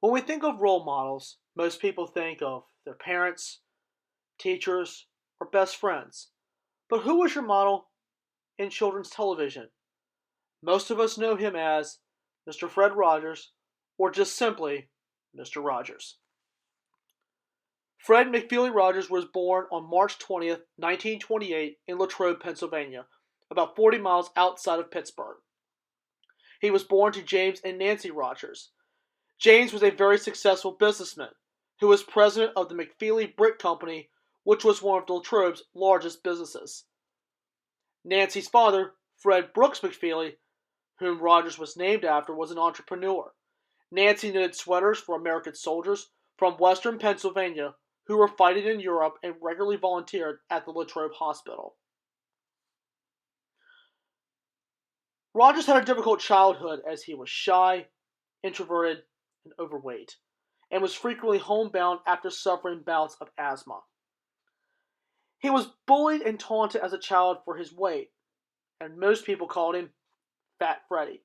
When we think of role models, most people think of their parents, teachers, or best friends. But who was your model in children's television? Most of us know him as Mr. Fred Rogers, or just simply Mr. Rogers. Fred McFeely Rogers was born on March 20th, 1928 in Latrobe, Pennsylvania, about 40 miles outside of Pittsburgh. He was born to James and Nancy Rogers. James was a very successful businessman who was president of the McFeely Brick Company, which was one of Latrobe's largest businesses. Nancy's father, Fred Brooks McFeely, whom Rogers was named after, was an entrepreneur. Nancy knitted sweaters for American soldiers from western Pennsylvania who were fighting in Europe and regularly volunteered at the Latrobe Hospital. Rogers had a difficult childhood as he was shy, introverted, and overweight, and was frequently homebound after suffering bouts of asthma. He was bullied and taunted as a child for his weight, and most people called him Fat Freddy.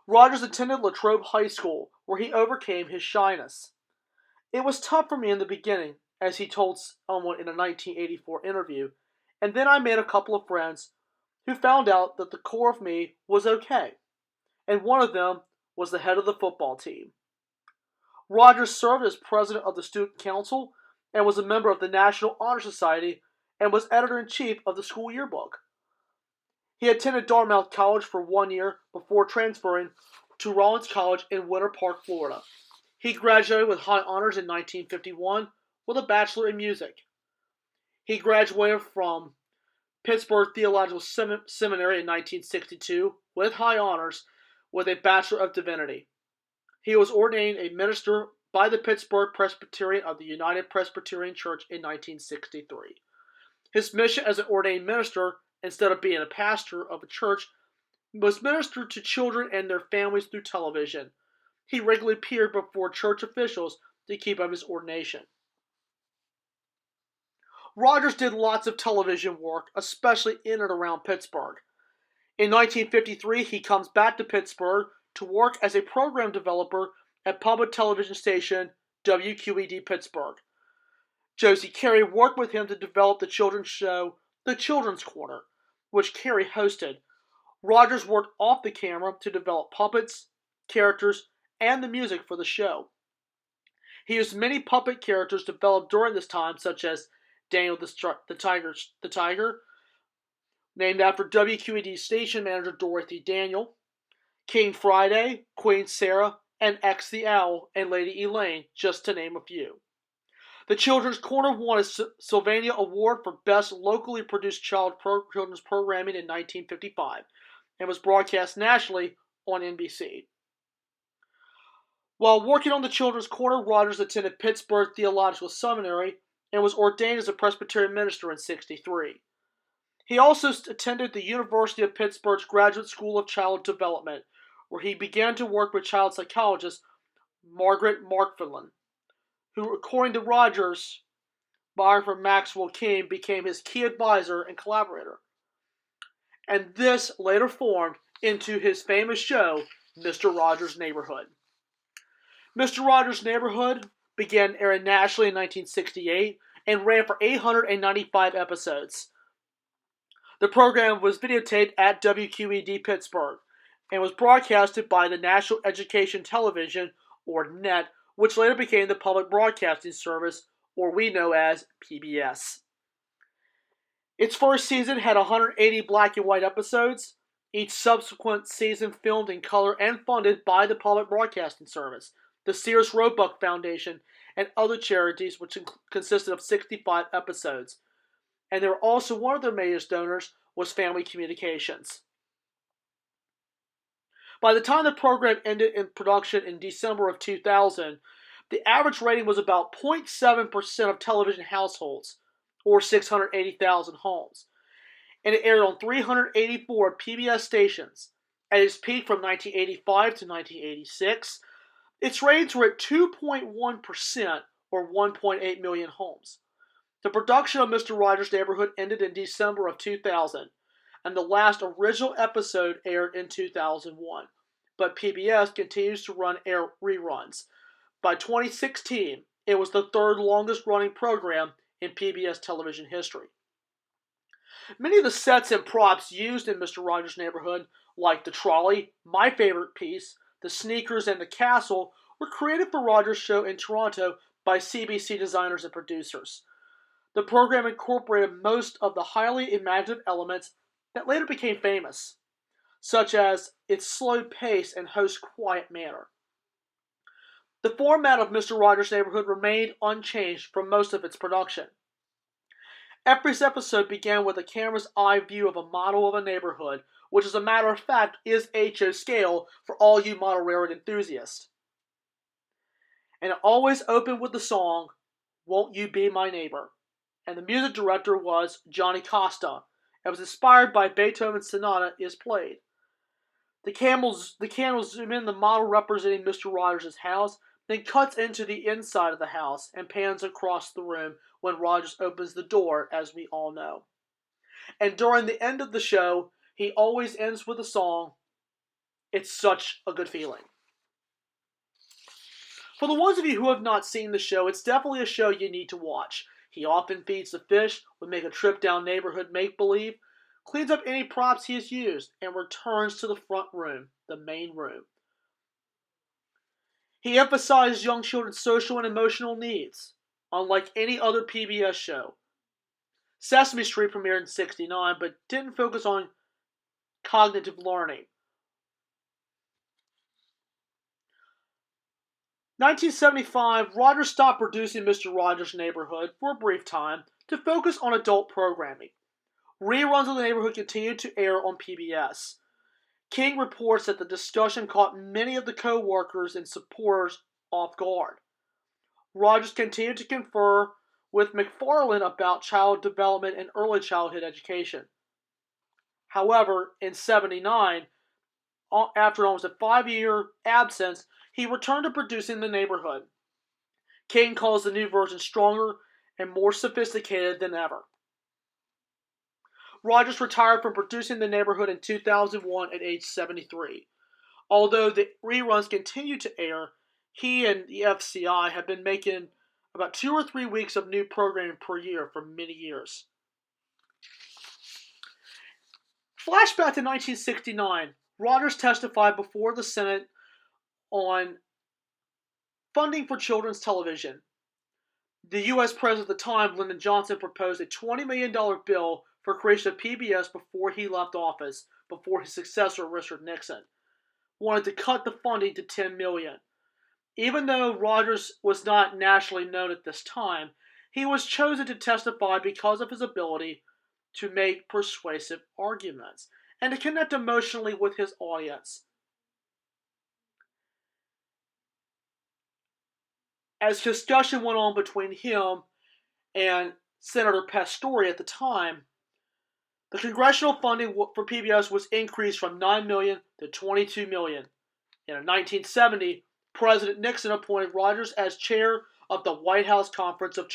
Rogers attended Latrobe High School, where he overcame his shyness. It was tough for me in the beginning, as he told someone in a 1984 interview, and then I made a couple of friends who found out that the core of me was okay, and one of them was the head of the football team. Rogers served as president of the student council and was a member of the National Honor Society and was editor-in-chief of the school yearbook. He attended Dartmouth College for 1 year before transferring to Rollins College in Winter Park, Florida. He graduated with high honors in 1951 with a bachelor in music. He graduated from Pittsburgh Theological Seminary in 1962 with high honors with a Bachelor of Divinity. He was ordained a minister by the Pittsburgh Presbyterian of the United Presbyterian Church in 1963. His mission as an ordained minister, instead of being a pastor of a church, was minister to children and their families through television. He regularly appeared before church officials to keep up his ordination. Rogers did lots of television work, especially in and around Pittsburgh. In 1953, he comes back to Pittsburgh to work as a program developer at public television station WQED Pittsburgh. Josie Carey worked with him to develop the children's show The Children's Corner, which Carey hosted. Rogers worked off the camera to develop puppets, characters, and the music for the show. He used many puppet characters developed during this time, such as Daniel the Tiger, named after WQED station manager Dorothy Daniel, King Friday, Queen Sarah, and X the Owl and Lady Elaine, just to name a few. The Children's Corner won a Sylvania Award for Best Locally Produced Children's Programming in 1955 and was broadcast nationally on NBC. While working on the Children's Corner, Rogers attended Pittsburgh Theological Seminary and was ordained as a Presbyterian minister in 1963. He also attended the University of Pittsburgh's Graduate School of Child Development, where he began to work with child psychologist Margaret Markflin, who, according to Rogers, biographer Maxwell King, became his key advisor and collaborator. And this later formed into his famous show, Mr. Rogers' Neighborhood. Mr. Rogers' Neighborhood began airing nationally in 1968 and ran for 895 episodes. The program was videotaped at WQED Pittsburgh and was broadcasted by the National Education Television, or NET, which later became the Public Broadcasting Service, or we know as PBS. Its first season had 180 black and white episodes, each subsequent season filmed in color and funded by the Public Broadcasting Service, the Sears Roebuck Foundation, and other charities, which consisted of 65 episodes. And they were also one of their major donors was Family Communications. By the time the program ended in production in December of 2000, the average rating was about 0.7% of television households, or 680,000 homes, and it aired on 384 PBS stations. At its peak from 1985 to 1986, its ratings were at 2.1%, or 1.8 million homes. The production of Mr. Rogers' Neighborhood ended in December of 2000, and the last original episode aired in 2001. but PBS continues to run air reruns. By 2016, it was the third longest running program in PBS television history. Many of the sets and props used in Mr. Rogers' Neighborhood, like the trolley, my favorite piece, the sneakers, and the castle, were created for Rogers' show in Toronto by CBC designers and producers. The program incorporated most of the highly imaginative elements that later became famous, such as its slow pace and host's quiet manner. The format of Mr. Rogers' Neighborhood remained unchanged for most of its production. Every episode began with a camera's eye view of a model of a neighborhood, which as a matter of fact is HO scale for all you model railroad enthusiasts. And it always opened with the song, Won't You Be My Neighbor? And the music director was Johnny Costa. It was inspired by Beethoven's Sonata is played. The candles zoom in the model representing Mr. Rogers' house, then cuts into the inside of the house and pans across the room when Rogers opens the door, as we all know. And during the end of the show, he always ends with a song, It's Such a Good Feeling. For the ones of you who have not seen the show, it's definitely a show you need to watch. He often feeds the fish, would make a trip down neighborhood make-believe, cleans up any props he has used, and returns to the front room, the main room. He emphasized young children's social and emotional needs, unlike any other PBS show. Sesame Street premiered in '69, but didn't focus on cognitive learning. 1975, Rogers stopped producing Mr. Rogers' Neighborhood for a brief time to focus on adult programming. Reruns of the Neighborhood continued to air on PBS. King reports that the discussion caught many of the co-workers and supporters off guard. Rogers continued to confer with McFarlane about child development and early childhood education. However, in '79, after almost a 5-year absence, he returned to producing The Neighborhood. King calls the new version stronger and more sophisticated than ever. Rogers retired from producing The Neighborhood in 2001 at age 73. Although the reruns continue to air, he and the FCI have been making about 2 or 3 weeks of new programming per year for many years. Flashback to 1969. Rogers testified before the Senate on funding for children's television. The U.S. President at the time, Lyndon Johnson, proposed a $20 million bill for creation of PBS before he left office, before his successor, Richard Nixon, wanted to cut the funding to $10 million. Even though Rogers was not nationally known at this time, he was chosen to testify because of his ability to make persuasive arguments and to connect emotionally with his audience. As discussion went on between him and Senator Pastore at the time, the congressional funding for PBS was increased from $9 million to $22 million. In 1970, President Nixon appointed Rogers as chair of the White House Conference on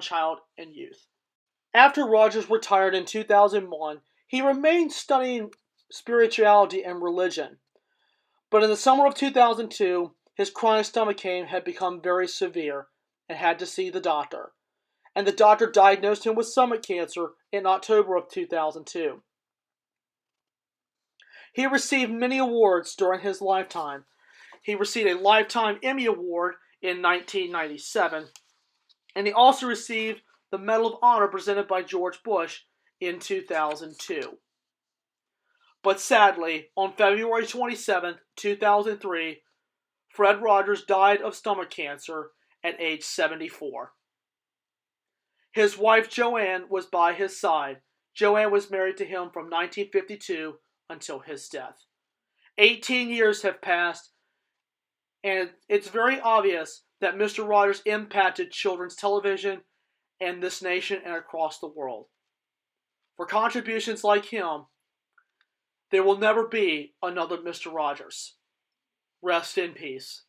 Child and Youth. After Rogers retired in 2001, he remained studying spirituality and religion. But in the summer of 2002, his chronic stomachache had become very severe and had to see the doctor. And the doctor diagnosed him with stomach cancer in October of 2002. He received many awards during his lifetime. He received a Lifetime Emmy Award in 1997, and he also received the Medal of Honor presented by George Bush in 2002. But sadly, on February 27, 2003, Fred Rogers died of stomach cancer at age 74. His wife Joanne was by his side. Joanne was married to him from 1952 until his death. 18 years have passed, and it's very obvious that Mr. Rogers impacted children's television and this nation and across the world. For contributions like him, there will never be another Mr. Rogers. Rest in peace.